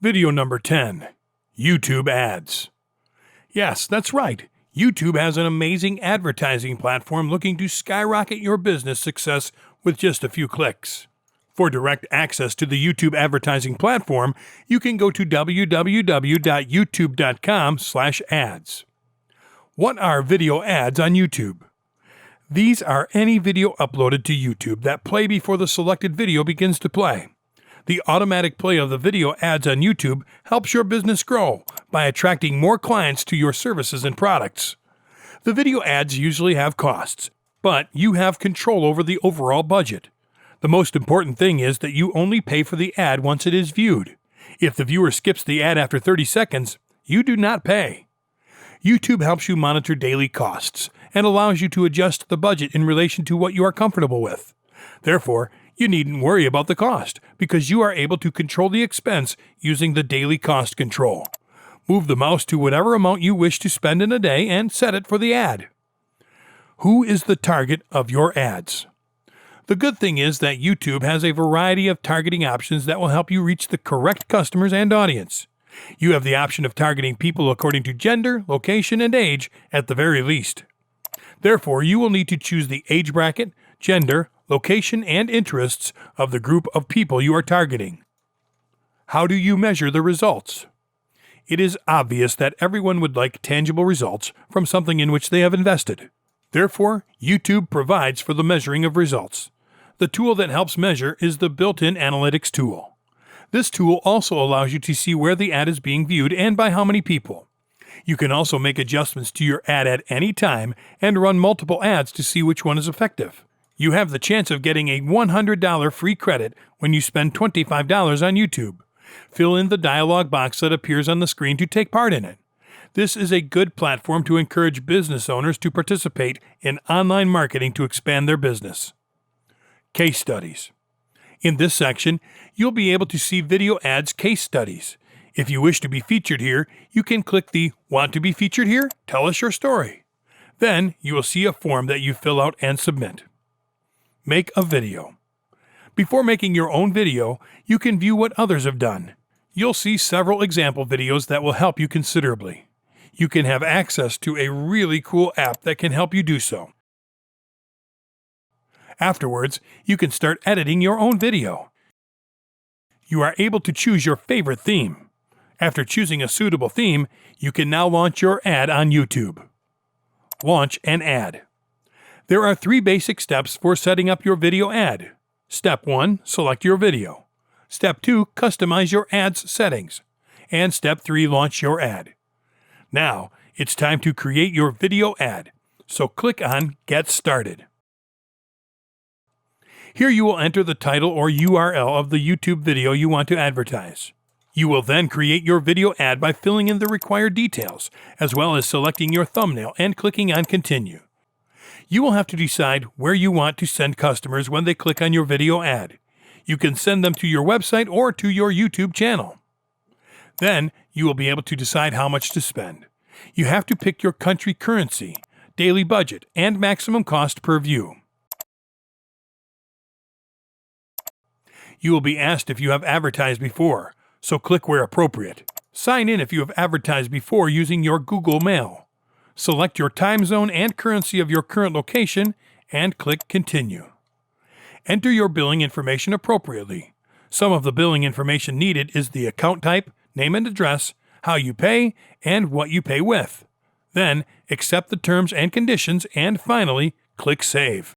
Video number 10, YouTube Ads. Yes, that's right. YouTube has an amazing advertising platform looking to skyrocket your business success with just a few clicks. For direct access to the YouTube advertising platform, you can go to www.youtube.com/ads. What are video ads on YouTube? These are any video uploaded to YouTube that play before the selected video begins to play. The automatic play of the video ads on YouTube helps your business grow by attracting more clients to your services and products. The video ads usually have costs, but you have control over the overall budget. The most important thing is that you only pay for the ad once it is viewed. If the viewer skips the ad after 30 seconds, you do not pay. YouTube helps you monitor daily costs and allows you to adjust the budget in relation to what you are comfortable with. Therefore, you needn't worry about the cost because you are able to control the expense using the daily cost control. Move the mouse to whatever amount you wish to spend in a day and set it for the ad. Who is the target of your ads? The good thing is that YouTube has a variety of targeting options that will help you reach the correct customers and audience. You have the option of targeting people according to gender, location, and age at the very least. Therefore, you will need to choose the age bracket, gender, location, and interests of the group of people you are targeting. How do you measure the results? It is obvious that everyone would like tangible results from something in which they have invested. Therefore, YouTube provides for the measuring of results. The tool that helps measure is the built-in analytics tool. This tool also allows you to see where the ad is being viewed and by how many people. You can also make adjustments to your ad at any time and run multiple ads to see which one is effective. You have the chance of getting a $100 free credit when you spend $25 on YouTube. Fill in the dialog box that appears on the screen to take part in it. This is a good platform to encourage business owners to participate in online marketing to expand their business. Case studies. In this section, you'll be able to see video ads case studies. If you wish to be featured here, you can click the Want to be featured here? Tell us your story. Then you will see a form that you fill out and submit. Make a video. Before making your own video, you can view what others have done. You'll see several example videos that will help you considerably. You can have access to a really cool app that can help you do so. Afterwards, you can start editing your own video. You are able to choose your favorite theme. After choosing a suitable theme, you can now launch your ad on YouTube. Launch an ad. There are 3 basic steps for setting up your video ad. Step 1, select your video. Step 2, customize your ad's settings. And Step 3, launch your ad. Now, it's time to create your video ad. So click on Get Started. Here you will enter the title or URL of the YouTube video you want to advertise. You will then create your video ad by filling in the required details, as well as selecting your thumbnail and clicking on Continue. You will have to decide where you want to send customers when they click on your video ad. You can send them to your website or to your YouTube channel. Then, you will be able to decide how much to spend. You have to pick your country currency, daily budget, and maximum cost per view. You will be asked if you have advertised before, so click where appropriate. Sign in if you have advertised before using your Google Mail. Select your time zone and currency of your current location and click Continue. Enter your billing information appropriately. Some of the billing information needed is the account type, name and address, how you pay, and what you pay with. Then, accept the terms and conditions and finally, click Save.